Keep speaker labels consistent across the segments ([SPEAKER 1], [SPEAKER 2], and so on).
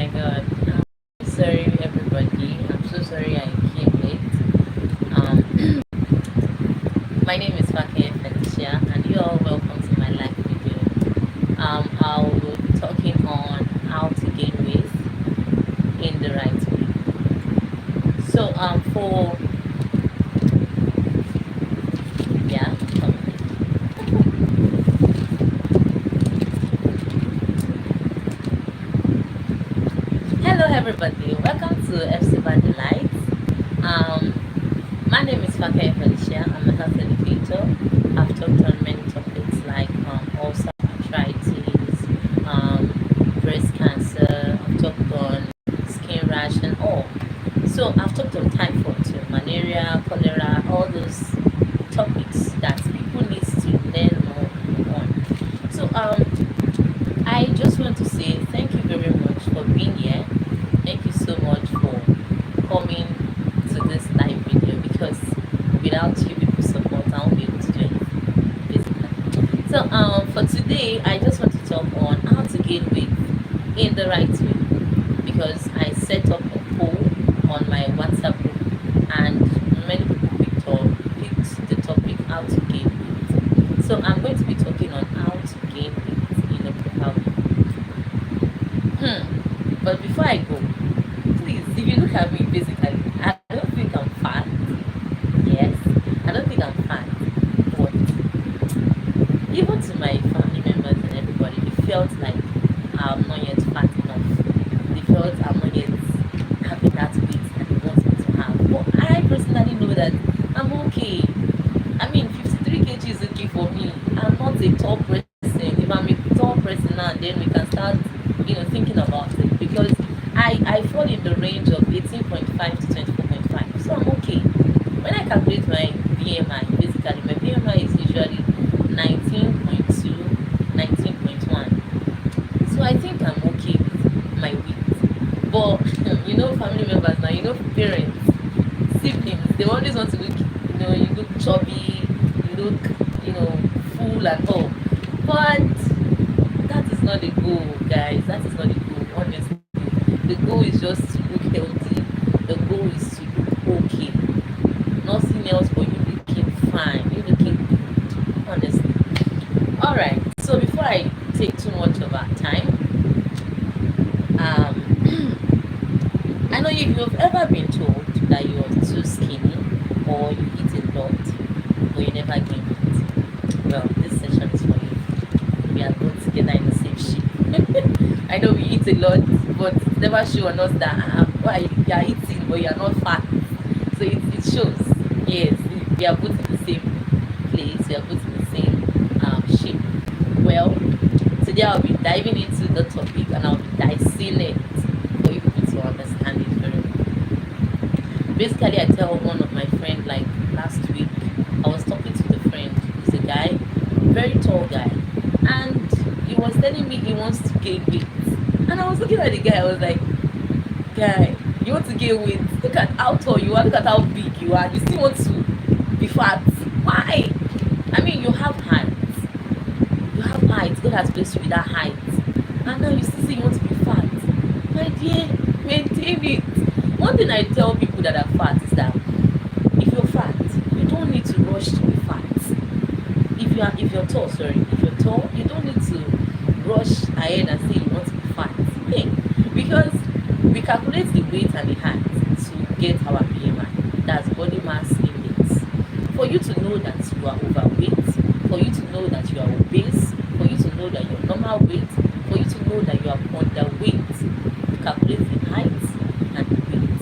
[SPEAKER 1] my god. I'm sorry everybody. I'm so sorry I came late. My name is Felicia and you are welcome to my live video. I'll be talking on how to gain weight in the right way. So for yeah, hello everybody, welcome to Hephzibah Delight. Um My name is Felicia. I'm a health educator. I've talked on many topics like ulcer, arthritis, breast cancer. I've talked on skin rash and all. So I've talked on typhoid too, malaria, cholera, all those topics that people need to learn more on. So I just want to say thank you very much for being here. Thank you so much for coming to this live video because without you people support I won't be able to do anything basically. So for today I just want to talk on how to gain weight in the right way because I set up a poll on my WhatsApp group and many people picked the topic how to gain weight. So I'm going to be talking on how to gain weight in a proper way. But before I go, please, if you look at me physically, I don't think I'm fat. Yes, I don't think I'm fat. But even to my family members and everybody, they felt like I'm not yet fat enough. They felt I'm not yet having that weight that they want me to have. But I personally know that I'm okay. I mean, 53 kg is okay for me. I'm not a tall person. If I'm a tall person now, then we can start, thinking about it because I fall in the range of 18.5 to 24.5, so I'm okay. When I calculate my BMI, basically my BMI is usually 19.2, 19.1. So I think I'm okay with my weight. But family members now, parents, siblings, they always want to look, you look chubby, you look, full and all. But that is not the goal, guys. That is not the goal, honestly. The goal is just to look healthy. The goal is to look okay. Nothing else but you looking fine. You looking good, honestly. Alright, so before I take too much of our time, I know if you've ever been told that you're too skinny or you eat a lot but you never gain weight, well, this session is for you. We are both together in the same ship. I know we eat a lot, but it's never show on us that you are eating but you are not fat. So it shows. Yes, we are both in the same place. We are both in the same ship. Well, today I'll be diving into the topic and I'll be dicing it for you people to understand it very well. Basically, I tell one of my friends like last week. I was talking to the friend. He's a guy, very tall guy, and he was telling me he wants to gain weight. And I was looking at the guy, I was like, guy, you want to gain weight? Look at how tall you are, look at how big you are. You still want to be fat. Why? I mean, you have height. You have height. God has blessed you with that height. And now you still say you want to be fat. My dear, maintain it. One thing I tell people that are fat is that if you're fat, you don't need to rush to be fat. If you're tall, you don't need to rush ahead and say you want to be fat. Hey, because we calculate the weight and the height to get our BMI. That's body mass index. For you to know that you are overweight, for you to know that you are obese, for you to know that you're normal weight, for you to know that you are underweight, you calculate the height and the weight.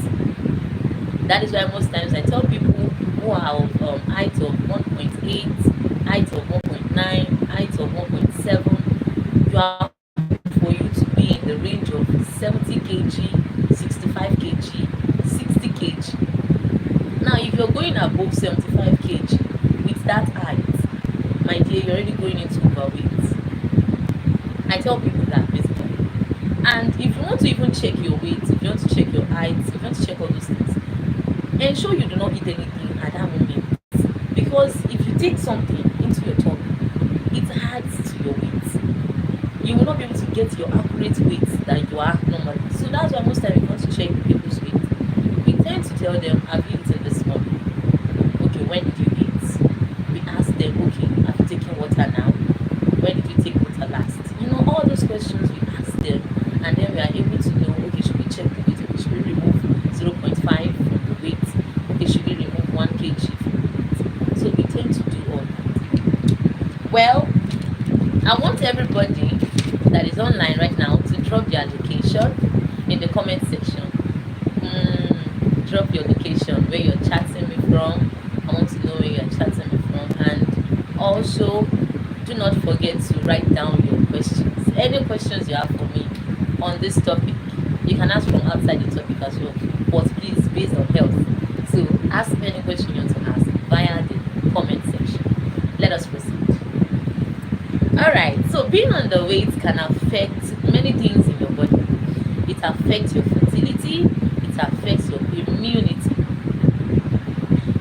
[SPEAKER 1] That is why most times I tell people who are of height of 1.8, height of 1.9, height of 1.7, you are for you to be in the range of 70 kg, 65 kg, 60 kg. Now, if you're going above 75 kg with that height, my dear, you're already going into overweight. I tell people that basically. And if you want to even check your weight, if you want to check your height, if you want to check all those things, ensure you do not eat anything at that moment. Because if you take something into your tummy, it adds to your weight. You will not be able to get your accurate weight that you are normally. So that's why most time we want to check people's weight. We tend to tell them, have you eaten this morning? Okay, when did you eat? We ask them, okay, have you taken water now? When did you take water last? All those questions we ask them, and then we are able to know, okay, should we check the weight? Okay, should we remove 0.5 from the weight? Okay, should we remove 1 kg from the weight? So we tend to do all that. Well, I want everybody that is online right now to drop their location in the comment section. Drop your location, where you're chatting me from. I want to know where you're chatting me from. And also, do not forget to write down your questions. Any questions you have for me on this topic, you can ask from outside the topic as well, but please, based on health. So ask any question you want to ask via the comment section. Let us proceed. Alright, so being underweight can affect many things in your body. It affects your fertility, it affects your immunity.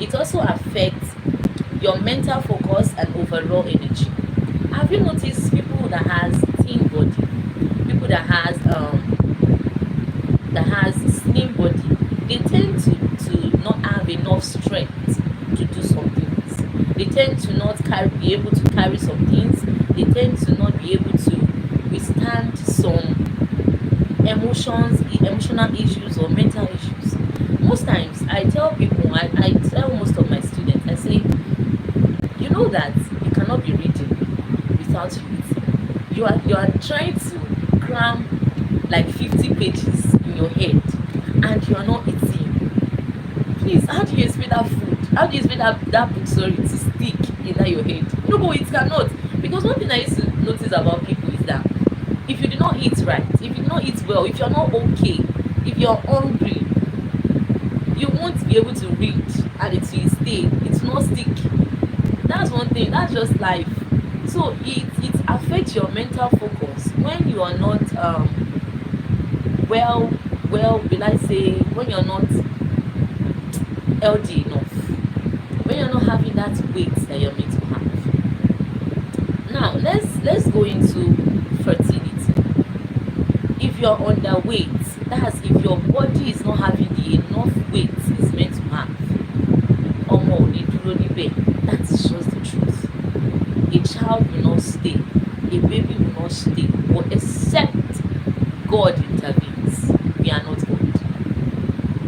[SPEAKER 1] It also affects your mental focus and overall energy. Have you noticed people that has thin body, people that has slim body, they tend to not have enough strength to do some things. They tend to not be able to carry some things. They tend to not be able to withstand some emotional issues or mental issues. Most times I tell people, I tell most of my students, I say, you know that you cannot be reading without eating. You are trying to cram like 50 pages in your head and you are not eating. Please, how do you expect that food? How do you expect that book, to stick in your head? No, but it cannot. Because one thing I used to notice about people is that if you do not eat right, if you do not eat well, if you're not okay, if you're hungry, you won't be able to read and it will stay. It will not stick. That's one thing. That's just life. So it affects your mental focus when you are not well, will I say, when you're not healthy enough, when you're not having that weight that you're meant to have. Now let's go into fertility. If you're underweight, that's if your body is not having the enough weight it's meant to have. That is just the truth. A child will not stay, a baby will not stay, but except God intervenes. We are not God.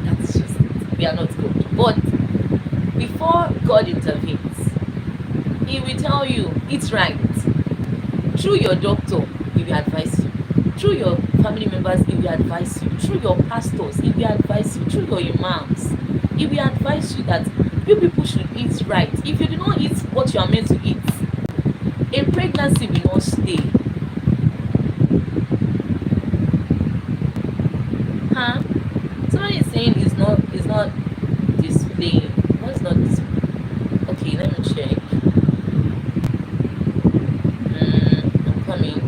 [SPEAKER 1] That's just it. We are not God. But before God intervenes, He will tell you, eat right. Through your doctor, He will advise you. Through your family members, He will advise you. Through your pastors, He will advise you. Through your imams, He will advise you that you people should eat right. If you do not eat what you are meant to eat, a pregnancy will not stay. Huh? Somebody is saying it's not displaying. What's not displaying? Okay, let me check. I'm coming.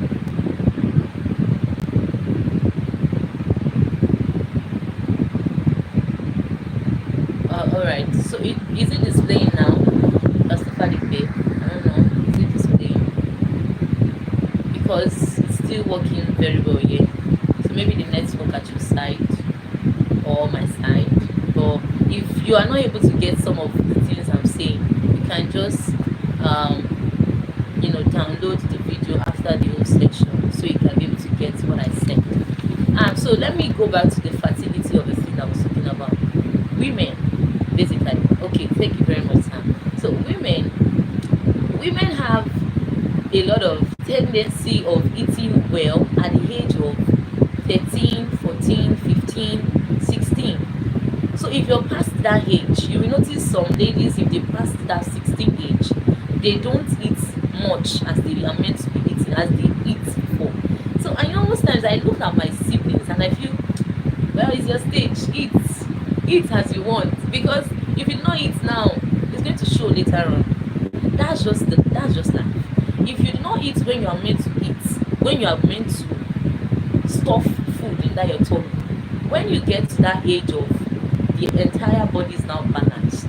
[SPEAKER 1] Alright, so is it displaying now? Pastor Fadipe, I don't know. Is it displaying? Because it's still working very well here. So maybe the network at your side or my side. But if you are not able to get some of the things I'm saying, you can just download the video after the whole section so you can be able to get what I said. So let me go back to the fertility of the thing I was talking about. Women, basically. Okay, thank you very much, Sam. So women have a lot of tendency of eating well at the age of 13, 14, 15, 16. So if you're past that age, you will notice some ladies, if they pass that 16 age, they don't eat much as they are meant to be eating, as they eat before. So most times I look at my siblings and I feel, well, it's your stage, eat as you want, because if you don't eat now, it's going to show later on. That's just life. If you do not eat when you are meant to eat, when you are meant to stuff food in that your tummy, when you get to that age of the entire body is now balanced,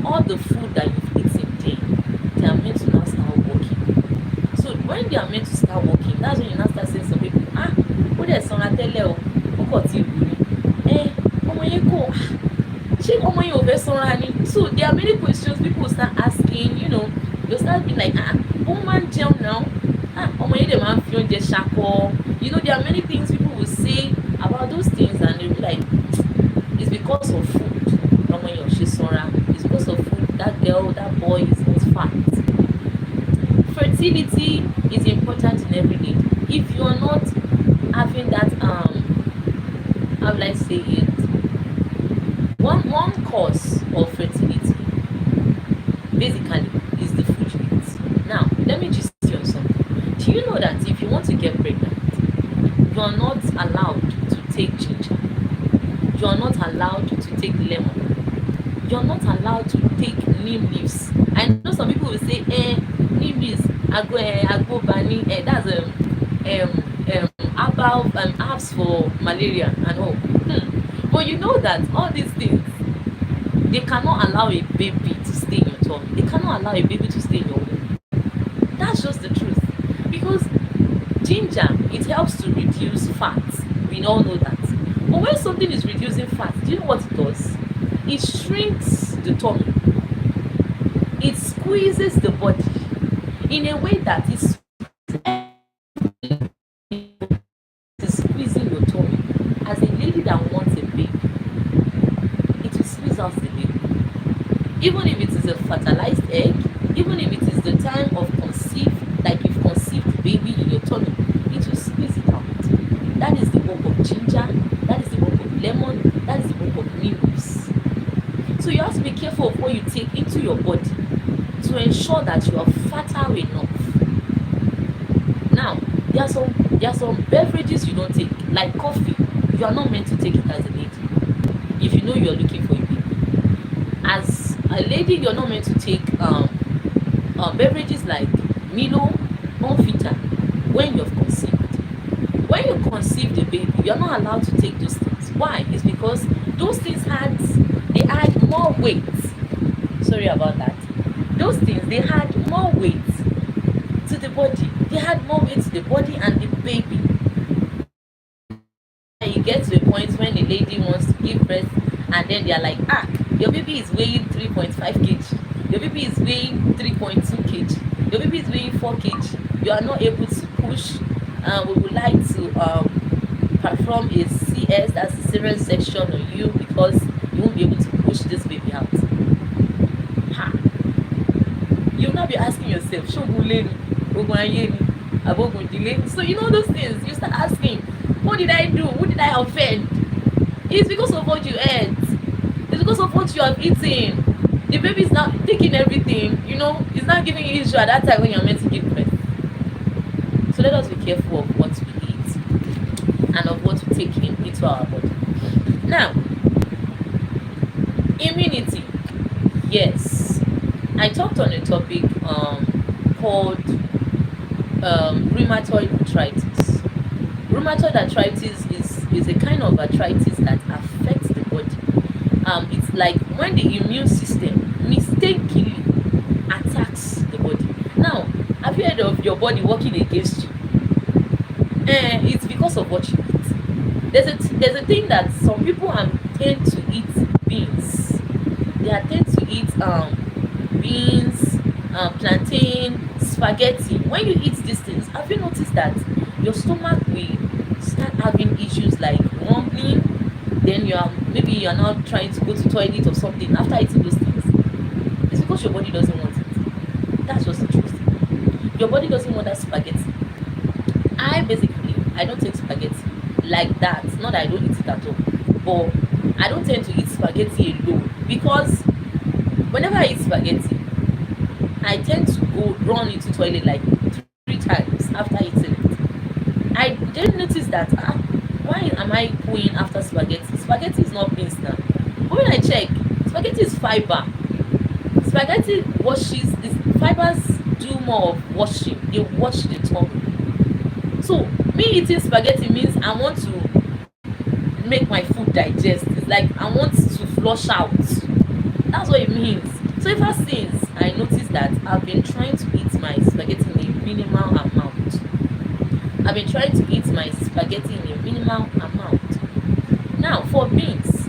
[SPEAKER 1] all the food that you've eaten there, they are meant to now start working. So when they are meant to start working, that's when you now start saying some people, ah, ó dẹ̀ sanra tẹ́lẹ̀ o, ó kọ̀ tí ìwú ni. Ọmọ yẹn kò, ṣé ọmọ yẹn ò fẹ́ sanra ni? So there are many questions people start asking, you know, they start being like, ah, ó máa ń jẹun now, ah, ọmọ yẹn dẹ̀ máa ń fi oúnjẹ ṣakọ. You know, there are many things people will say about those things and they'll be like, it's because of food. Ọmọ yẹn ò ṣe sanra. It's because of food. That girl, that boy is not fat. Fertility is important in every need. If you are not having that, how will I say it? One cause of fertility basically is the food you eat. Now, let me just tell you something. Do you know that if you want to get pregnant, you are not allowed to take ginger? You are not allowed to take lemon. You are not allowed to take neem leaves. I know some people will say, neem leaves, agbo bani, that's herbs for malaria and all. But you know that all these things, they cannot allow a baby to stay in your tummy. They cannot allow a baby to stay in your womb. That's just the truth. Because ginger, it helps to reduce fat. We all know that. But when something is reducing fat, do you know what it does? It shrinks the tummy. It squeezes the body in a way that is squeezing your tummy. As a lady that wants a baby, it will squeeze out the baby. Even if it is a fertilized egg, even if it is the time of like you've conceived the baby in your tummy, it will squeeze it out. That is the work of ginger, that is the work of lemon, that is the work of neem leaves. So you have to be careful of what you take into your body to ensure that you are fertile enough. Now, there are some beverages you don't take, like coffee. You are not meant to take it as a lady. If you know you are looking for a baby, as a lady, you're not meant to take beverages like Milo, Bonfita when you've conceived. When you conceive the baby, you're not allowed to take those things. Why? It's because those things add more weight. Sorry about that. Those things, they add more weight to the body. They add more weight to the body and the baby. And you get to a point when a lady wants to give birth and then they're like, ah, your baby is weighing 3.5 kg. Your baby is weighing 3.2 kg. Your baby is weighing 4 kg. You are not able to push. We would like to perform a CS, that's a cesarean section on you, because you won't be able to push this baby out. Ha! You'll not be asking yourself, so you know those things. You start asking, what did I do? Who did I offend? It's because of what you ate. It's because of what you have eaten. The baby is not taking everything, you know, it's not giving you issue at that time when you're meant to give birth. So let us be careful of what we eat and of what we take into our body. Now, immunity. Yes, I talked on a topic called rheumatoid arthritis. Rheumatoid arthritis is a kind of arthritis that affects the body. It's like when the immune system mistakenly attacks the body. Now, have you heard of your body working against you? It's because of what you eat. There's a thing that some people tend to eat beans. They tend to eat beans, plantain, spaghetti. When you eat these things, have you noticed that your stomach will start having issues like rumbling? Then maybe you're now trying to go to toilet or something after eating those things. It's because your body doesn't want it. That's just the truth. Your body doesn't want that spaghetti. I don't take spaghetti like that. Not that I don't eat it at all, but I don't tend to eat spaghetti alone, because whenever I eat spaghetti, I tend to go run into toilet like 3 times after eating it. I didn't notice that. Why am I going after spaghetti? Spaghetti is not beans now. But when I check, spaghetti is fiber. Spaghetti fibers do more of washing. They wash the tummy. So me eating spaghetti means I want to make my food digest. It's like I want to flush out. That's what it means. So ever since I noticed that I've been trying to eat my spaghetti minimal amount. I've been trying to eat my spaghetti in a minimal amount. Now, for beans,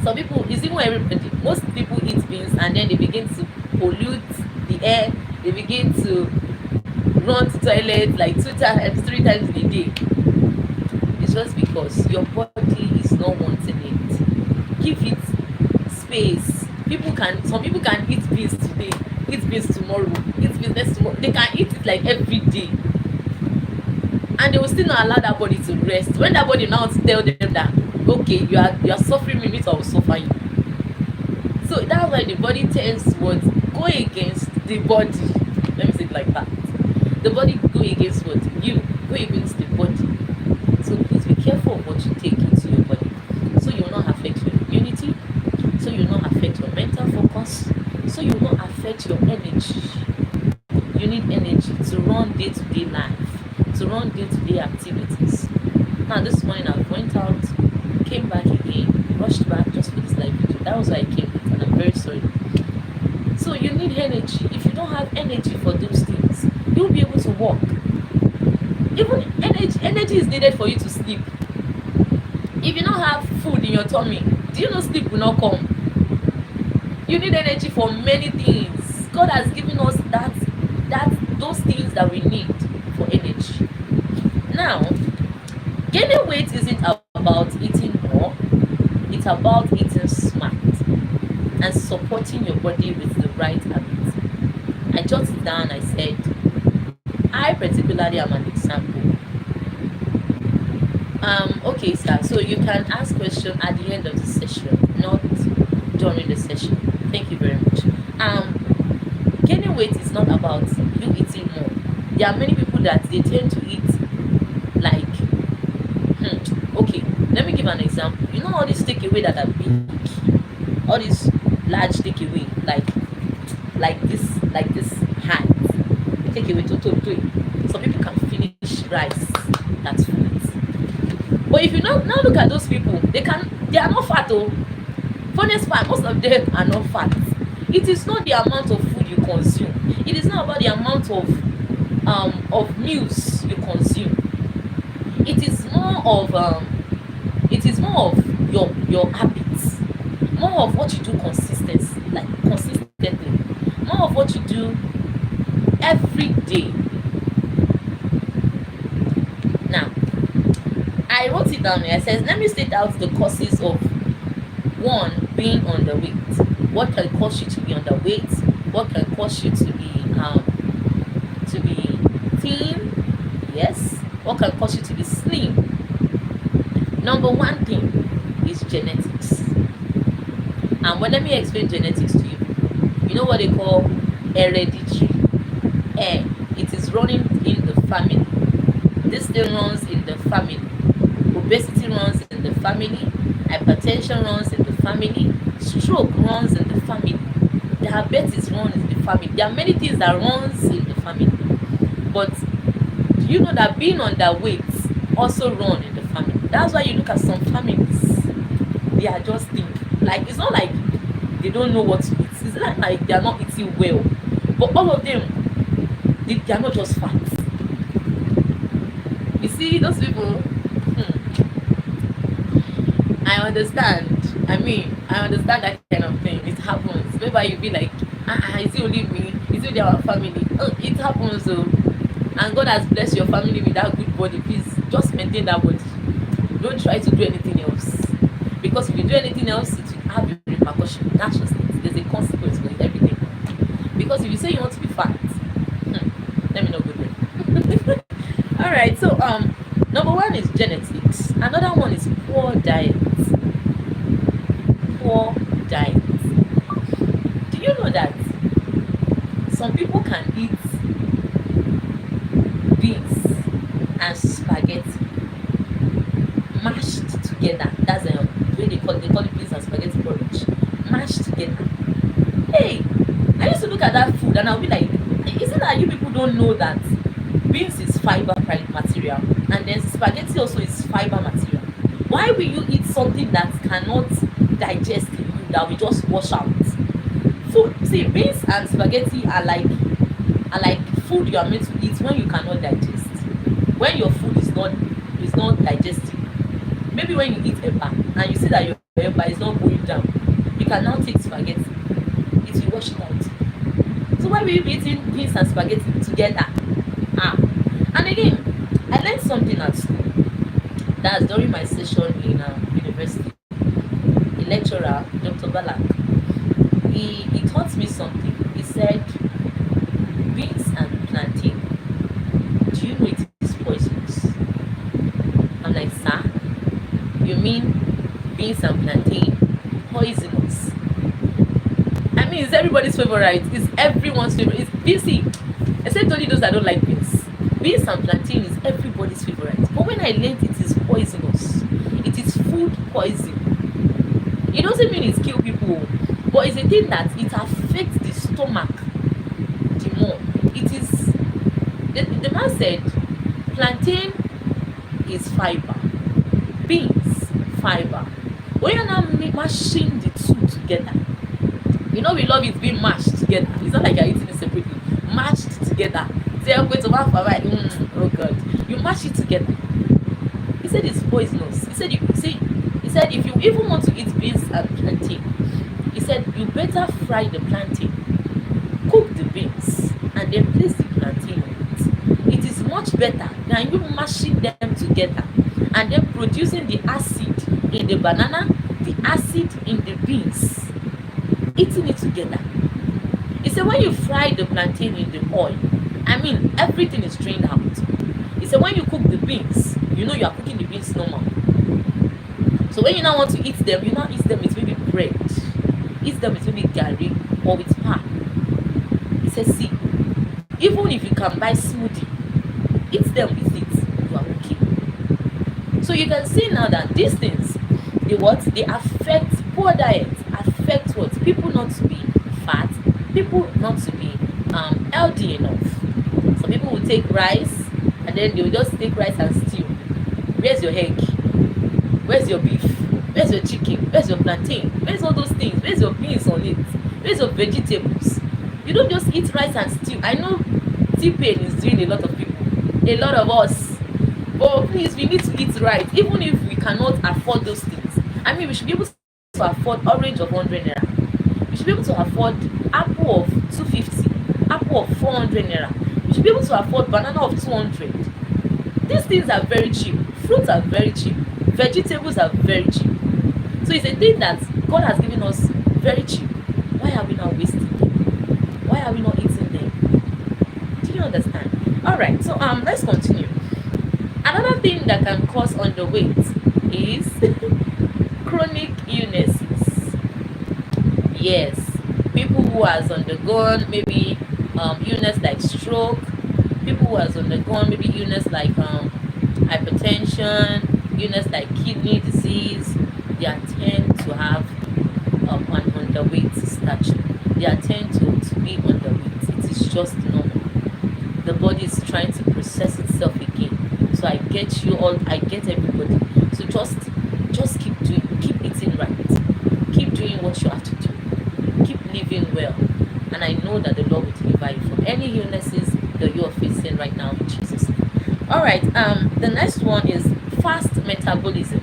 [SPEAKER 1] some people, it's even everybody, most people eat beans and then they begin to pollute the air, they begin to run to toilet like 2 times, 3 times in a day. It's just because your body is not wanting it. Give it space. Some people can eat beans today, eat beans tomorrow, eat beans next tomorrow. They can eat it like every day, and they will still not allow that body to rest. When that body now tell them that, okay, you are suffering me, means I will suffer you. So that's why the body tends towards go against the body. Let me say it like that. The body go against what? You go against the body. So please be careful of what you take into your body. So you will not affect your immunity. So you will not affect your mental focus. So you will not affect your energy. You need energy to run day-to-day life, to run day-to-day activities. Now this morning I went out, came back again, rushed back just for this live video. That was why I came late, and I'm very sorry. So you need energy. If you don't have energy for those things, you won't be able to walk. Even energy is needed for you to sleep. If you don't have food in your tummy, do you know sleep will not come? You need energy for many things. God has given us those things that we need for energy. Now, gaining weight isn't about eating more, it's about eating smart and supporting your body with the right habits. I jotted down, I said, I particularly am an example. Okay, sir. So you can ask question at the end of the session, not during the session. Thank you very much. Gaining weight is not about you eating more. There are many people that they tend to eat like, okay, let me give an example. You know all these takeaway that are big, all these large takeaway, like this height takeaway to. Some people can finish rice. That's food. But if you now look at those people, they are not fat. Oh, funniest part, most of them are not fat. It is not the amount of food you consume. It is not about the amount of meals you consume. It is more of your habits, more of what you do consistently, more of what you do every day. Now, I wrote it down here. It says, let me state out the causes of one, being underweight. What can cause you to be underweight? What can cause you to be thin? Yes. What can cause you to be slim? Number one thing is genetics. And let me explain genetics to you. You know what they call hereditary? It is running in the family. This thing runs in the family. Obesity runs in the family. Hypertension runs in the family. Stroke runs in the family. Diabetes runs in the family. There are many things that runs in the family. But do you know that being underweight also runs in the family? That's why you look at some families, they are just thinking. Like, it's not like they don't know what to eat. It's not like they are not eating well. But all of them, they are not just fat. You see, those people, I understand. I understand that kind of thing. It happens. Maybe you be like, is it only me? Is it their family? It happens. And God has blessed your family with that good body. Please, just maintain that body. Don't try to do anything else. Because if you do anything else, it will have a repercussion. That's just it. There's a consequence with everything. Because if you say you want to be fat, let me not go there. Alright, so number one is genetics. Another one is poor diet. Poor diet. Do you know that some people can eat beans and spaghetti mashed together? That's the way they call it beans and spaghetti porridge. Mashed together. Hey, I used to look at that food and I'll be like, isn't that you people don't know that beans is fiber material and then spaghetti also is fiber material? Why will you eat something that cannot digest in you, that will just wash out? Food, see, beans and spaghetti are like food you are meant to eat when you cannot digest, when your food is not digesting. Maybe when you eat eba and you see that your eba is not going down, you can now take spaghetti, it will wash it out. So why will you be eating beans and spaghetti together? Ah. And again, I learned something at school. That's during my session in university. A lecturer, Dr. Balak, he taught me something. He said, beans and plantain, do you know it is poisonous? I'm like, sir, you mean beans and plantain poisonous? I mean, it's everybody's favorite. It's everyone's favorite. It's busy. Except only those that don't like beans. Beans and plantain is everybody's favorite. But when I learned it is poisonous, it is food poison. It doesn't mean it kill people, but it's a thing that it affects the stomach the more. It is the man said plantain is fiber, beans fiber. When you're now mashing the two together, you know we love it being mashed together. It's not like you're eating it separately. Mashed together. Say I'm going to have oh god. You mash it together. He said it's poisonous. He said he said if you even want to eat beans and plantain, he said you better fry the plantain, cook the beans, and then place the plantain on it. It is much better than you mashing them together and then producing the acid in the banana, the acid in the beans, eating it together. He said when you fry the plantain in the oil, I mean everything is drained out. He said when you cook the beans, you know you are cooking the beans normal. So when you now want to eat them, you now eat them with maybe bread, eat them with maybe garri or with pan. He said see, even if you can buy smoothie, eat them with it, you are okay. So you can see now that these things, they affect poor diet, affect what? People not to be fat, people not to be healthy enough. Some people will take rice and then they will just take rice and stew. Where's your egg? Where's your beef? Where's your chicken? Where's your plantain? Where's all those things? Where's your beans on it? Where's your vegetables? You don't just eat rice and stew. I know T-Pain is doing a lot of people, a lot of us. But please, we need to eat right. Even if we cannot afford those things. I mean, we should be able to afford orange of 100 naira. We should be able to afford apple of 250, apple of 400 naira. We should be able to afford banana of 200. These things are very cheap. Fruits are very cheap. Vegetables are very cheap. So it's a thing that God has given us very cheap. Why are we not wasting them? Why are we not eating them? Do you understand? Alright, so let's continue. Another thing that can cause underweight is chronic illnesses. Yes, people who has undergone maybe illness like stroke, people who has undergone maybe illness like hypertension, illness like kidney disease, they tend to have an underweight stature. They tend to be underweight. It is just normal. The body is trying to process itself again. So I get you all, I get everybody. So just keep eating right. Keep doing what you have to do. Keep living well. And I know that the Lord will deliver you from any illnesses that you are facing right now in Jesus' name. Alright, the next one is fast metabolism.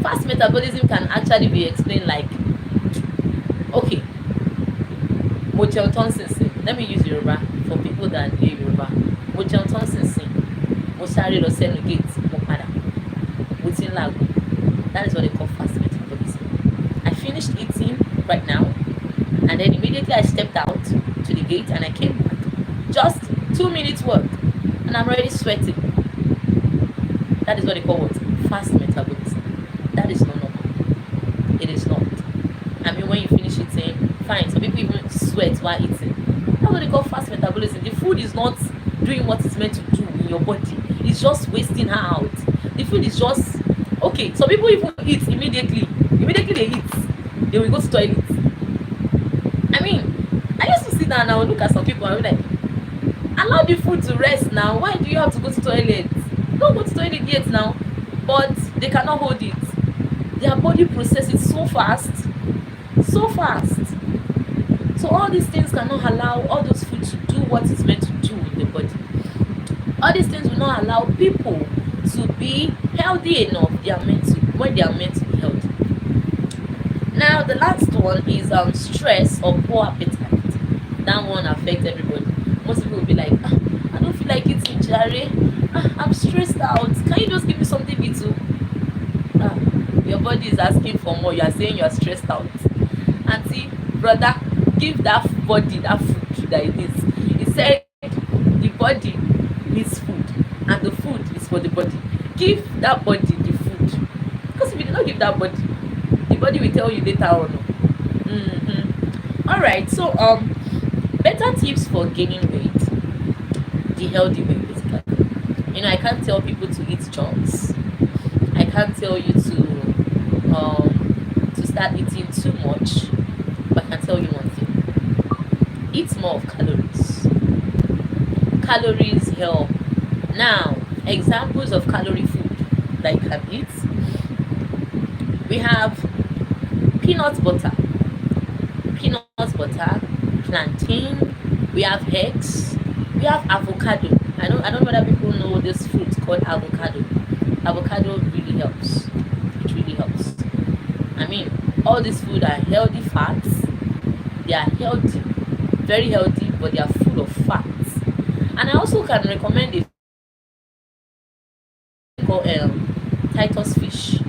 [SPEAKER 1] Fast metabolism can actually be explained like, okay, let me use Yoruba for people that hear Yoruba. Mo sáré lọ sẹ́nu gate, mo padà, mo ti ń làágùn. That is what they call fast metabolism. I finished eating right now, and then immediately I stepped out to the gate and I came back. Just 2 minutes work, and I'm already sweating. That is what they call what? Fast metabolism. That is not normal. It is not. I mean, when you finish eating, fine. Some people even sweat while eating. That's what they call fast metabolism. The food is not doing what it's meant to do in your body. It's just wasting her out. The food is just okay. Some people even eat immediately. Immediately they eat, they will go to toilet. I mean, I used to sit down and I would look at some people and be like, allow the food to rest now. Why do you have to go to toilet? Don't go to toilet yet now. But they cannot hold it. Their body processes so fast. So fast. So all these things cannot allow all those food to do what it's meant to do. do in the body. All these things will not allow people to be healthy enough they are meant to when they are meant to be healthy. Now the last one is stress or poor appetite. That one affects everybody. Most people will be like, ah, I don't feel like eating, Jare. Ah, I'm stressed out. Can you just give me something little? Ah, your body is asking for more. You are saying you are stressed out. Auntie, brother, give that body that food that it needs. He said the body needs food and the food is for the body. Give that body the food. Because if you do not give that body, the body will tell you later on. Alright, so better tips for gaining weight, the healthy way basically. I can't tell people to eat chunks. I can't tell you to start eating too much, but I can tell you one thing: eat more of calories. Calories help. Now, examples of calorie food that you can eat: we have peanut butter, plantain. We have eggs. We have avocado. I don't know whether people know this fruit called avocado. Avocado really helps. It really helps. I mean, all these food are healthy fats. They are healthy, very healthy, but they are full of fats. And I also can recommend a fish called Titus fish.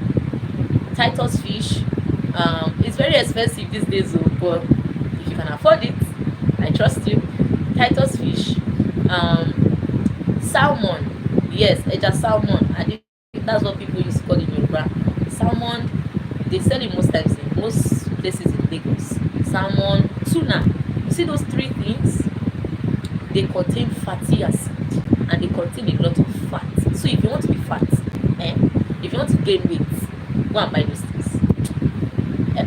[SPEAKER 1] Titus fish. It's very expensive these days, but if you can afford it, I trust you. Titus fish. Salmon. Yes, eja salmon. I think that's what people used to call it in Yoruba. Salmon. They sell it most times in most places in Lagos. Salmon, tuna. You see those three things? They contain fatty acid and they contain a lot of fat. So if you want to be fat, eh, if you want to gain weight, go and buy those things.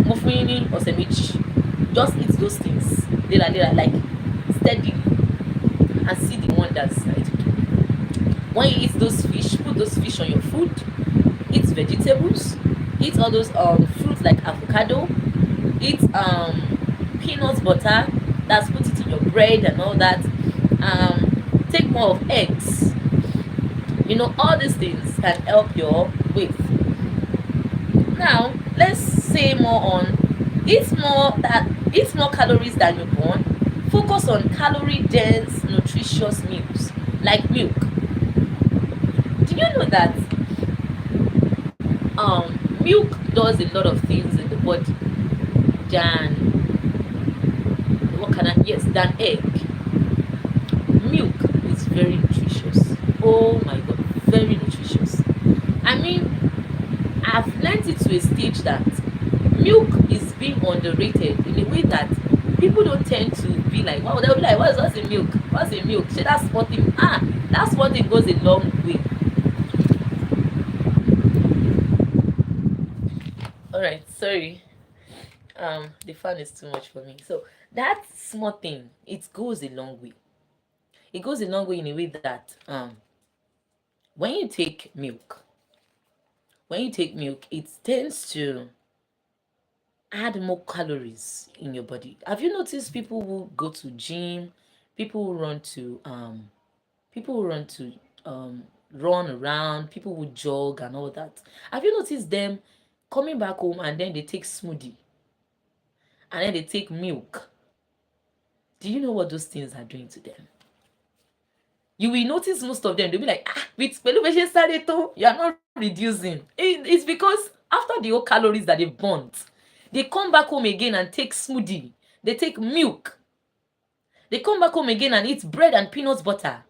[SPEAKER 1] Mo fún yín ní ọ̀sẹ̀ méjì, just eat those things léraléra, like steady, and see the wonders that it will do. When you eat those fish, put those fish on your food. Eat vegetables. Eat all those fruits like avocado. Eat peanut butter. That's put it in your bread and all that. Take more of eggs. All these things can help your weight. Now let's say more on eat more calories than you burn. Focus on calorie dense nutritious meals like milk. Do you know that milk does a lot of things in the body than than egg? Milk is very nutritious. Oh my god, very nutritious. I mean, I've learned it to a stage that milk is being underrated in a way that people don't tend to be like, wow, they'll be like, what's a milk? What's a milk? Shey that's one thing. That's one thing goes a long way. Alright, sorry. The fan is too much for me. So that small thing, it goes a long way. It goes a long way in a way that when you take milk, it tends to add more calories in your body. Have you noticed people who go to gym, people who run to run around, people who jog and all that? Have you noticed them coming back home and then they take smoothie and then they take milk? Do you know what those things are doing to them? You will notice most of them, they'll be like, with you are not reducing. It's because after the whole calories that they've burnt, they come back home again and take smoothie. They take milk. They come back home again and eat bread and peanut butter.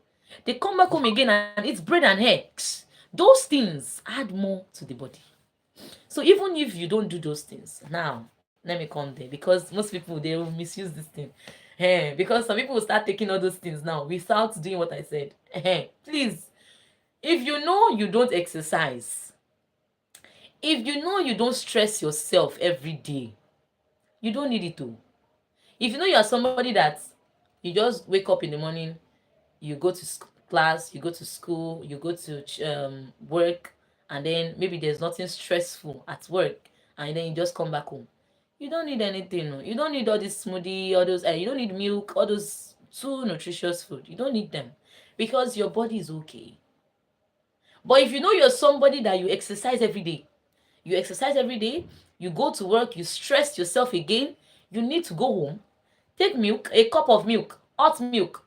[SPEAKER 1] They come back home again and eat bread and eggs. Those things add more to the body. So even if you don't do those things, now let me come there, because most people, they will misuse this thing. Because some people will start taking all those things now without doing what I said. Please, if you know you don't exercise, if you know you don't stress yourself every day, you don't need it to. If you know you are somebody that you just wake up in the morning, you go to class, you go to school, you go to work, and then maybe there's nothing stressful at work, and then you just come back home. You don't need anything. No. You don't need all this smoothie, all those. You don't need milk, all those too nutritious food. You don't need them because your body is okay. But if you know you're somebody that you exercise every day, you go to work, you stress yourself again, you need to go home, take milk, a cup of milk, hot milk,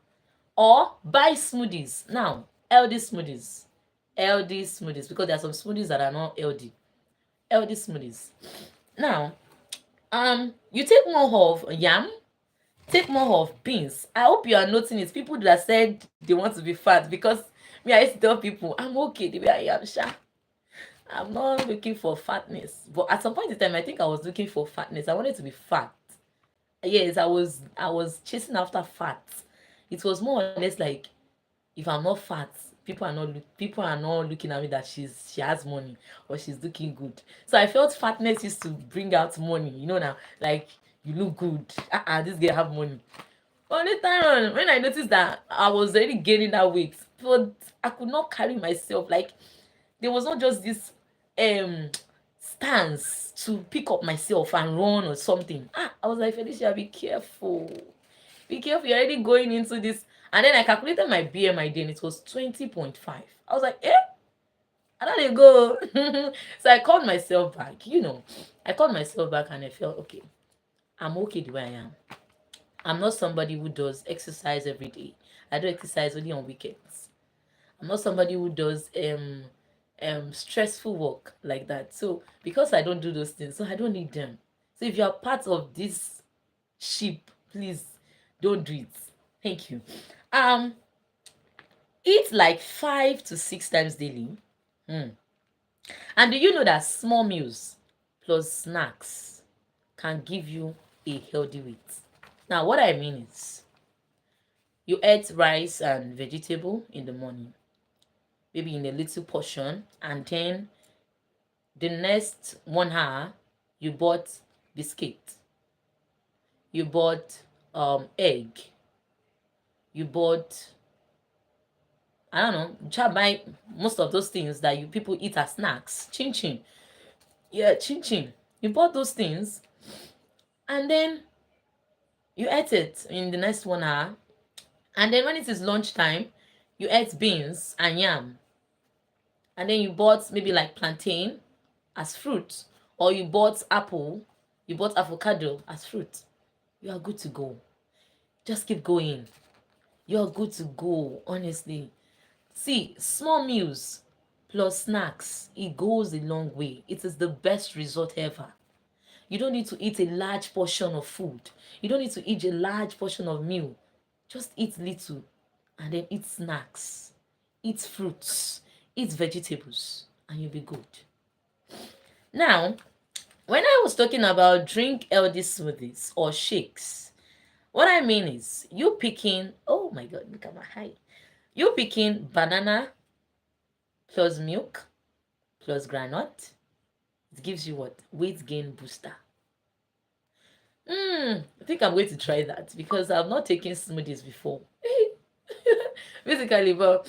[SPEAKER 1] or buy smoothies. Now, healthy smoothies. Healthy smoothies, because there are some smoothies that are not healthy. Healthy smoothies. Now, you take more of yam, take more of beans. I hope you are noting it. People that said they want to be fat, because me, I used to tell people I'm okay the way I am, sha. I'm not looking for fatness. But at some point in time, I think I was looking for fatness. I wanted to be fat. Yes, I was chasing after fat. It was more or less like, if I'm not fat, people are not looking at me that she has money or she's looking good. So I felt fatness used to bring out money. Now, like, you look good. This girl have money. But later on, when I noticed that I was already gaining that weight, but I could not carry myself. Like, there was not just this um stance to pick up myself and run or something. I was like, Felicia, be careful. Be careful, you're already going into this. And then I calculated my BMI then, it was 20.5. I was like, I don't go. So I called myself back, and I felt okay. I'm okay the way I am. I'm not somebody who does exercise every day. I do exercise only on weekends. I'm not somebody who does stressful work like that. So because I don't do those things, so I don't need them. So if you are part of this sheep, please don't do it. Thank you. Eat like 5 to 6 times daily. And do you know that small meals plus snacks can give you a healthy weight? Now, what I mean is, you eat rice and vegetable in the morning, maybe in a little portion, and then the next 1 hour you bought biscuit, you bought egg, you bought, I don't know, try buy most of those things that you people eat as snacks. Chin chin. Yeah, chin chin. You bought those things, and then you ate it in the next 1 hour. And then when it is lunchtime, you ate beans and yam. And then you bought maybe like plantain as fruit, or you bought apple, you bought avocado as fruit. You are good to go. Just keep going. You're good to go, honestly. See, small meals plus snacks, it goes a long way. It is the best result ever. You don't need to eat a large portion of food. You don't need to eat a large portion of meal. Just eat little, and then eat snacks, eat fruits, eat vegetables, and you'll be good. Now, when I was talking about drink healthy smoothies or shakes, what I mean is, you picking, oh my God, look at my height. You picking banana plus milk plus granite. It gives you what? Weight gain booster. I think I'm going to try that because I've not taken smoothies before. Basically, but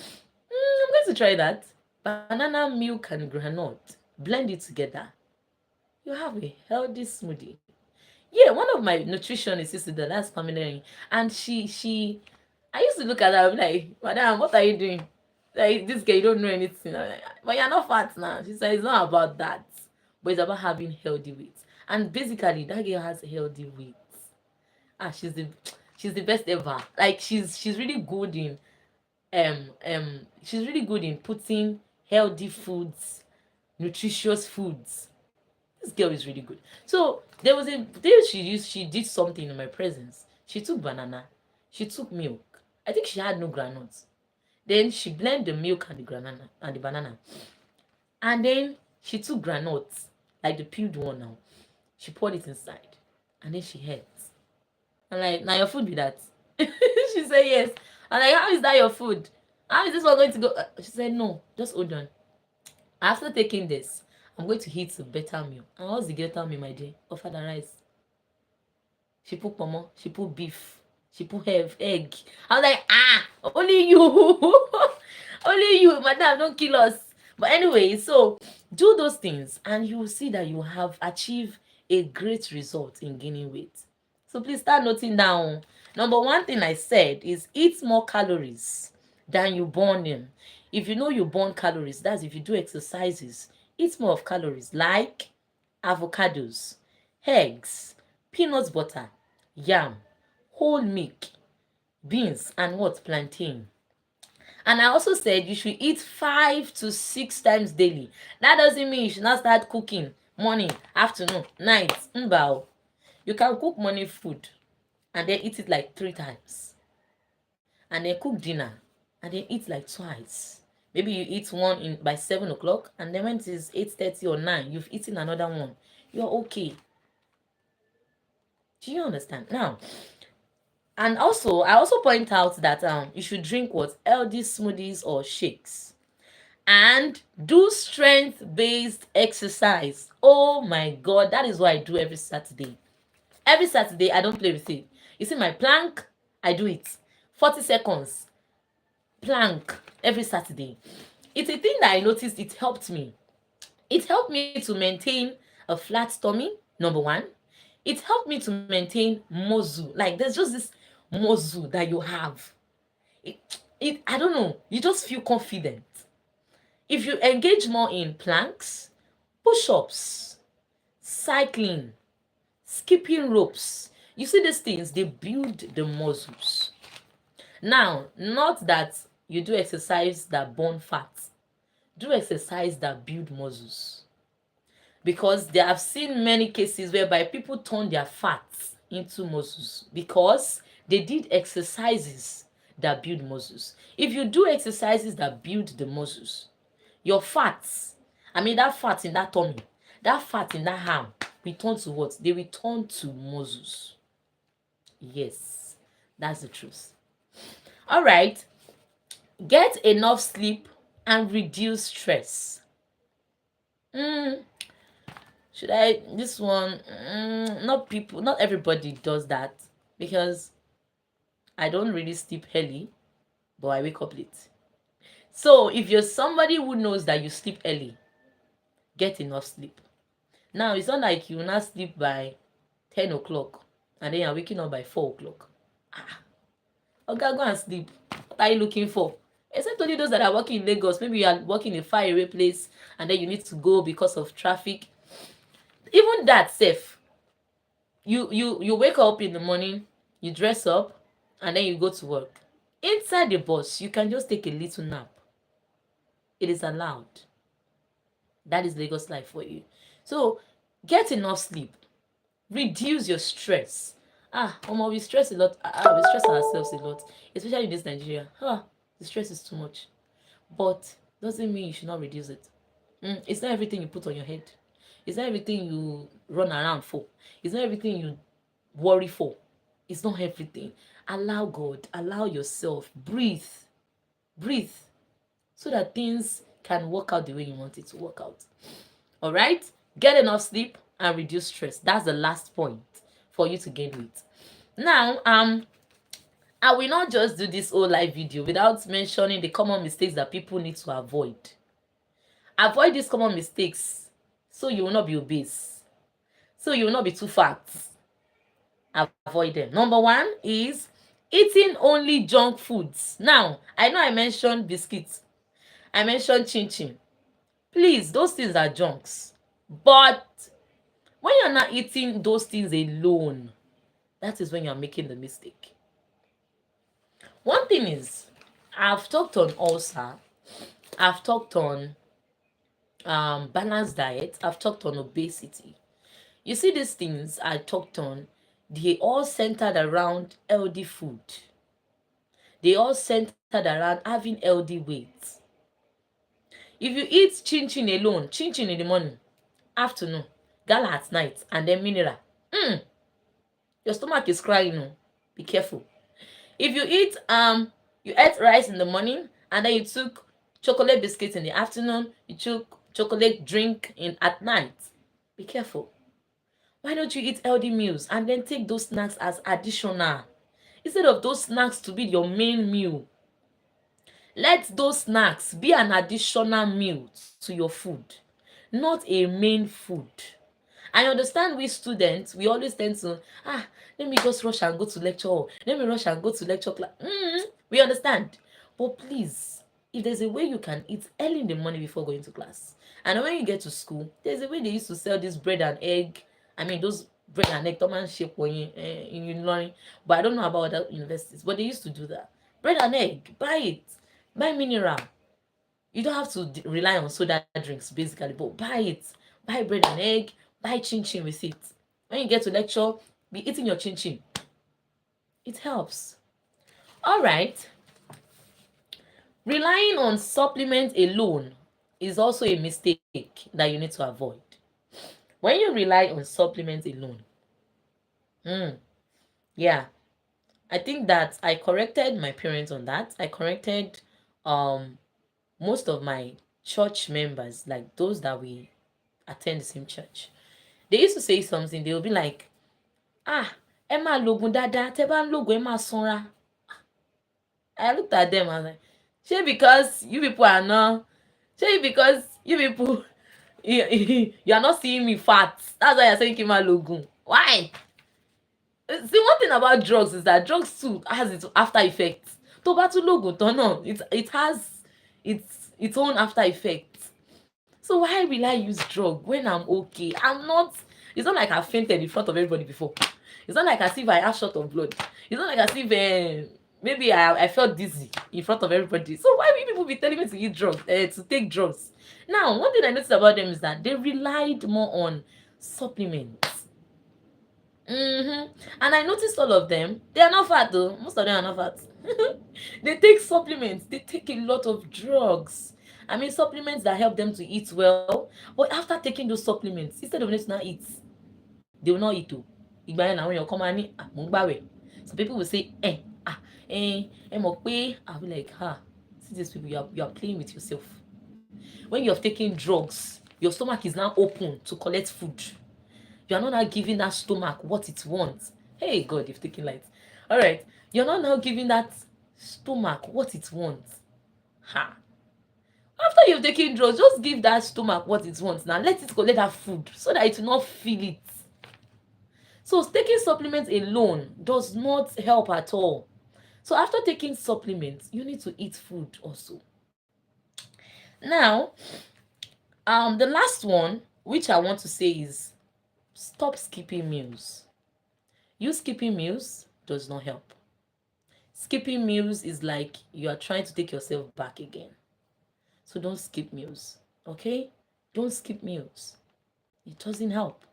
[SPEAKER 1] I'm going to try that. Banana, milk, and granite. Blend it together. You have a healthy smoothie. Yeah, one of my nutritionists used to do that's familiar, and she I used to look at her, I'm like, Madam, what are you doing? Like, this girl, you don't know anything. I'm like, but you're not fat now. She said, it's not about that, but it's about having healthy weight. And basically, that girl has healthy weight. She's the best ever. Like, she's really good in she's really good in putting healthy foods, nutritious foods. This girl is really good. So there was a day she did something in my presence. She took banana, she took milk. I think she had no granules. Then she blended the milk and the banana. And then she took granules, like the peeled one now. She poured it inside. And then she ate. I'm like, now your food be that. She said yes. I'm like, how is that your food? How is this one going to go? She said, no, just hold on. After taking this, I'm going to eat a better meal. And what's the better meal, my dear? Offer the rice. She put pomo, she put beef, she put egg. I was like, only you. Only you, madam, don't kill us. But anyway, so do those things and you will see that you have achieved a great result in gaining weight. So please start noting down. Number one thing I said is eat more calories than you burn in. If you know you burn calories, that's if you do exercises, eat more of calories like avocados, eggs, peanut butter, yam, whole milk, beans, and what? Plantain. And I also said you should eat 5 to 6 times daily. That doesn't mean you should not start cooking morning, afternoon, night. Mbao. You can cook morning food and then eat it like 3 times. And then cook dinner and then eat like twice. Maybe you eat one in by 7 o'clock, and then when it is 8:30 or 9, you've eaten another one. You're okay. Do you understand? Now, and also I also point out that you should drink what? Healthy smoothies or shakes. And do strength-based exercise. Oh my god, that is what I do every Saturday. Every Saturday, I don't play with it. You see my plank, I do it. 40 seconds plank every Saturday. It's a thing that I noticed it helped me. It helped me to maintain a flat tummy, number one. It helped me to maintain muscle. Like there's just this muscle that you have. I don't know. You just feel confident. If you engage more in planks, push-ups, cycling, skipping ropes, you see these things, they build the muscles. Now, not that you do exercise that burn fat. Do exercise that build muscles. Because they have seen many cases whereby people turn their fats into muscles because they did exercises that build muscles. If you do exercises that build the muscles, your fats, that fat in that tummy, that fat in that arm, return to what? They return to muscles. Yes, that's the truth. All right, get enough sleep and reduce stress. Should I, this one, not everybody does that, because I don't really sleep early, but I wake up late. So if you're somebody who knows that you sleep early, get enough sleep. Now, it's not like you will not sleep by 10 o'clock and then you're waking up by 4 o'clock. Okay, go and sleep. What are you looking for? Except only those that are working in Lagos. Maybe you are working in a far away place and then you need to go because of traffic. Even that safe. You wake up in the morning, you dress up, and then you go to work. Inside the bus, you can just take a little nap. It is allowed. That is Lagos life for you. So get enough sleep. Reduce your stress. We stress a lot. We stress ourselves a lot, especially in this Nigeria. The stress is too much. But doesn't mean you should not reduce it. It's not everything you put on your head. It's not everything you run around for. It's not everything you worry for. It's not everything. Allow God, allow yourself, breathe, so that things can work out the way you want it to work out. All right? Get enough sleep and reduce stress. That's the last point for you to gain weight. Now, I will not just do this whole live video without mentioning the common mistakes that people need to avoid. Avoid these common mistakes so you will not be obese, so you will not be too fat. Avoid them. Number one is eating only junk foods. Now, I know I mentioned biscuits, I mentioned chin. Please, those things are junks. But when you're not eating those things alone, that is when you're making the mistake. One thing is, I've talked on ulcer, I've talked on balanced diet, I've talked on obesity. You see, these things I talked on, they all centered around healthy food. They all centered around having healthy weight. If you eat chin alone, chin in the morning, afternoon, gala at night, and then mineral, your stomach is crying. Be careful. If you eat you ate rice in the morning and then you took chocolate biscuits in the afternoon, you took chocolate drink at night, be careful. Why don't you eat healthy meals and then take those snacks as additional instead of those snacks to be your main meal? Let those snacks be an additional meal to your food, not a main food. I understand we students, we always tend to, let me just rush and go to lecture hall. Let me rush and go to lecture class. We understand. But please, if there's a way you can eat early in the morning before going to class, and when you get to school, there's a way they used to sell this bread and egg. I mean, those bread and egg, Thomas shape when you in learning. But I don't know about other universities, but they used to do that. Bread and egg, buy it, buy mineral. You don't have to rely on soda drinks basically, but buy it. Buy bread and egg, buy chin chin with it. When you get to lecture, be eating your chin chin. It helps. All right. Relying on supplements alone is also a mistake that you need to avoid. When you rely on supplements alone, yeah, I think that I corrected my parents on that. I corrected um most of my church members, like those that we attend the same church. They used to say something, they would be like, ẹ máa lògùn dáadáa, tẹ́ bá ń lògùn ẹ máa sanra. I looked at them and I was like, shey because you people are not, shey because you people you are not seeing me fat, that's why you're saying kí n máa lògùn. Why? See, one thing about drugs is that drugs too has its after effects. Tó bá tún lògùn tán náà, it has its own after effects. So why will I use drug when I'm okay? I'm not. It's not like I fainted in front of everybody before. It's not like as if I have short of blood. It's not like as if maybe I felt dizzy in front of everybody. So why will people be telling me to eat drugs, to take drugs? Now, one thing I noticed about them is that they relied more on supplements. And I noticed all of them. They are not fat though. Most of them are not fat. They take supplements. They take a lot of drugs. I mean, supplements that help them to eat well. But after taking those supplements, instead of them to not eat, they will not eat too. Ìgbà yẹn làwọn èèyàn kan máa ní mo ń gbàwẹ̀. Some people will say, mọ̀ pé, I'll be like, see these people, you are playing with yourself. When you have taken drugs, your stomach is now open to collect food. You are not now giving that stomach what it wants. Hey God, you've taken light. All right, you're not now giving that stomach what it wants. After you've taken drugs, just give that stomach what it wants. Now let it collect that food so that it will not feel it. So taking supplements alone does not help at all. So after taking supplements, you need to eat food also. Now, the last one, which I want to say is stop skipping meals. You skipping meals does not help. Skipping meals is like you are trying to take yourself back again. So don't skip meals, okay? Don't skip meals. It doesn't help.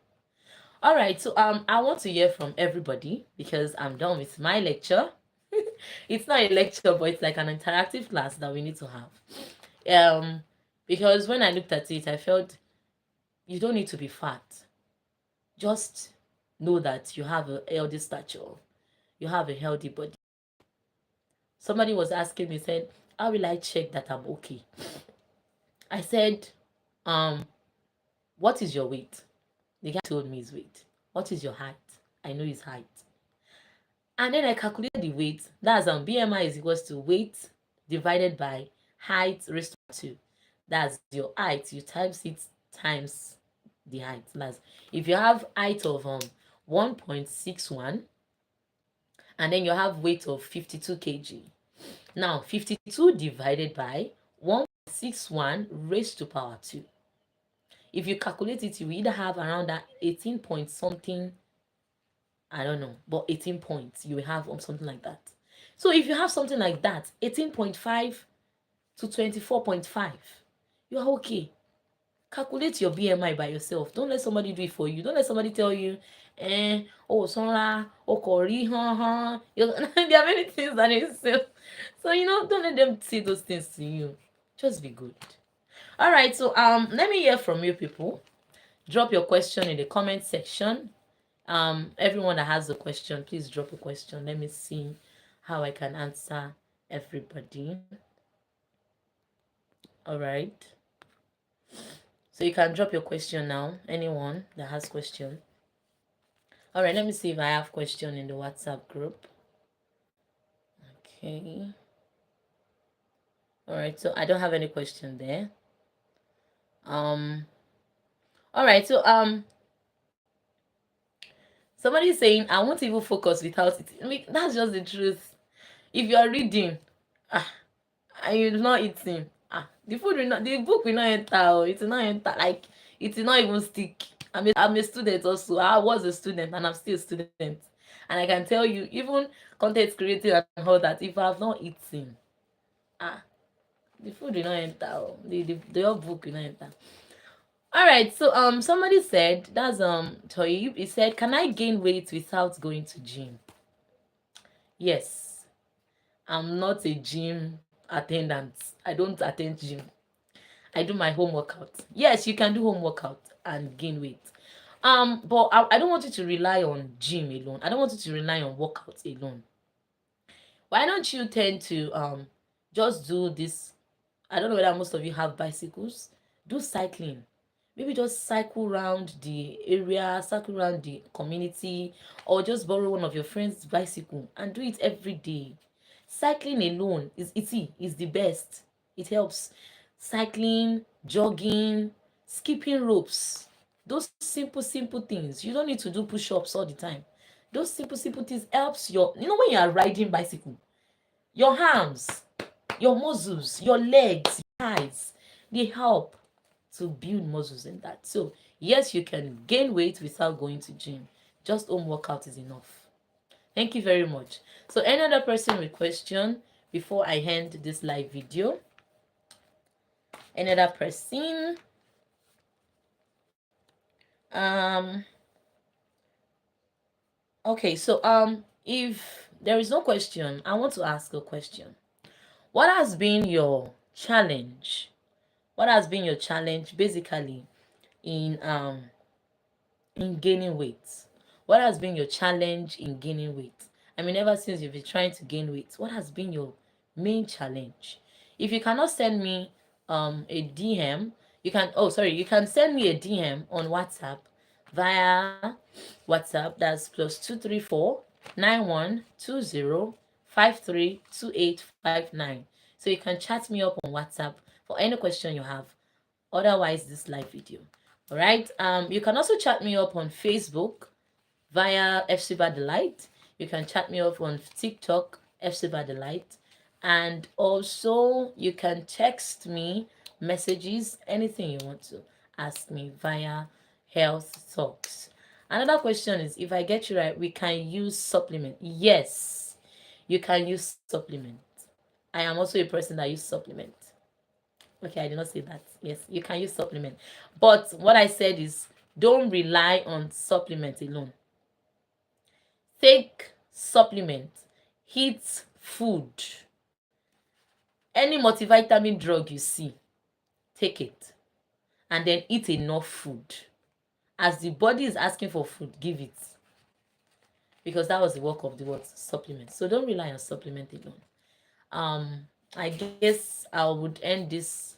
[SPEAKER 1] All right, so I want to hear from everybody because I'm done with my lecture. It's not a lecture, but it's like an interactive class that we need to have. Because when I looked at it, I felt you don't need to be fat. Just know that you have a healthy stature. You have a healthy body. Somebody was asking me, said, how will I check that I'm okay? I said, what is your weight? The guy told me his weight. What is your height? I know his height. And then I calculated the weight. That's BMI is equals to weight divided by height raised to 2. That's your height. You times it times the height. That's if you have height of 1.61 and then you have weight of 52 kg. Now 52 divided by 1.61 raised to power 2. If you calculate it, you either have around that 18 point something, I don't know, but 18 points you will have something like that. So if you have something like that, 18.5 to 24.5, you are okay. Calculate your BMI by yourself. Don't let somebody do it for you. Don't let somebody tell you, Sonra, Okori, There are many things that is so. So don't let them say those things to you. Just be good. All right, so let me hear from you people. Drop your question in the comment section. Everyone that has a question, please drop a question. Let me see how I can answer everybody. All right. So you can drop your question now. Anyone that has question. All right, let me see if I have question in the WhatsApp group. Okay. All right, so I don't have any question there. All right, so Somebody is saying, I won't even focus without it. I mean, that's just the truth. If you are reading, ah, and you're not eating, the food will not, the book will not enter. It will not enter. Like, it will not even stick. I'm a student also. I was a student and I'm still a student. And I can tell you, even content creating and all that, if I have not eaten, the food will not enter. The whole book will not enter. All right, so somebody said, that's Toyib, he said, can I gain weight without going to gym? Yes. I'm not a gym attendant. I don't attend gym. I do my home workout. Yes, you can do home workout and gain weight. But I don't want you to rely on gym alone. I don't want you to rely on workouts alone. Why don't you tend to just do this? I don't know whether most of you have bicycles. Do cycling. Maybe just cycle around the area, cycle around the community, or just borrow one of your friends' bicycle and do it every day. Cycling alone is the best. It helps. Cycling, jogging, skipping ropes. Those simple things. You don't need to do push-ups all the time. Those simple things helps your, when you are riding bicycle, your arms, your muscles, your legs, your thighs, they help to build muscles in that. So yes, you can gain weight without going to gym. Just home workout is enough. Thank you very much. So any other person with question before I end this live video? Any other person? Okay, so if there is no question, I want to ask a question. What has been your challenge? What has been your challenge basically in gaining weight? What has been your challenge in gaining weight? I mean, ever since you've been trying to gain weight, what has been your main challenge? If you cannot send me a DM, you can send me a DM on WhatsApp via WhatsApp. That's +234 9120532859. So you can chat me up on WhatsApp for any question you have. Otherwise, this live video. All right. You can also chat me up on Facebook via Hephzibah the Light. You can chat me up on TikTok, Hephzibah the Light. And also you can text me messages, anything you want to ask me via Health Talks. Another question is, if I get you right, we can use supplement. Yes, you can use supplement. I am also a person that uses supplement. Okay, I did not say that. Yes, you can use supplement. But what I said is, don't rely on supplement alone. Take supplement, eat food. Any multivitamin drug you see, take it. And then eat enough food. As the body is asking for food, give it. Because that was the work of the word supplement. So don't rely on supplement alone. I guess I would end this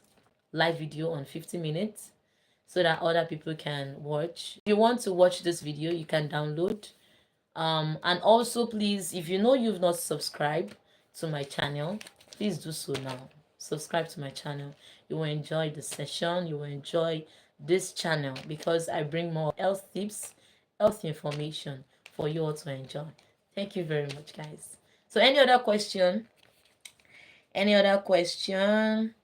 [SPEAKER 1] live video on 50 minutes so that other people can watch. If you want to watch this video, you can download. And also, please, if you know you've not subscribed to my channel, please do so now. Subscribe to my channel. You will enjoy the session. You will enjoy this channel because I bring more health tips, health information for you all to enjoy. Thank you very much, guys. So any other question? Any other question?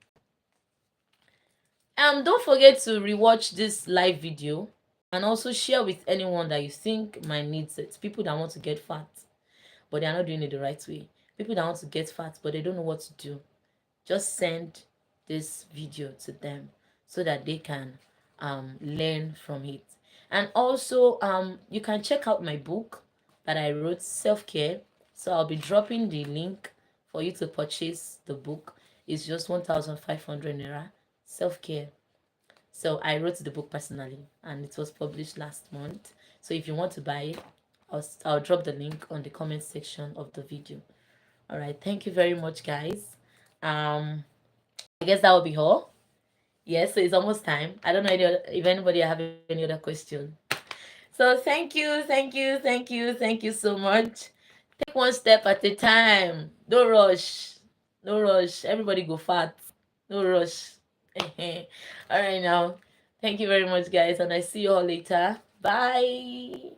[SPEAKER 1] Don't forget to rewatch this live video and also share with anyone that you think might need it. People that want to get fat, but they are not doing it the right way. People that want to get fat, but they don't know what to do. Just send this video to them so that they can learn from it. And also, you can check out my book that I wrote, Self-Care. So I'll be dropping the link for you to purchase the book. It's just 1,500 naira. Self-Care. So I wrote the book personally and it was published last month. So if you want to buy it, I'll drop the link on the comment section of the video. All right, thank you very much, guys. I guess that will be all. Yes, so it's almost time. I don't know if anybody have any other question. So thank you so much. Take one step at a time. No rush. Everybody go fat. No rush. All right now. Thank you very much, guys, and I see you all later. Bye.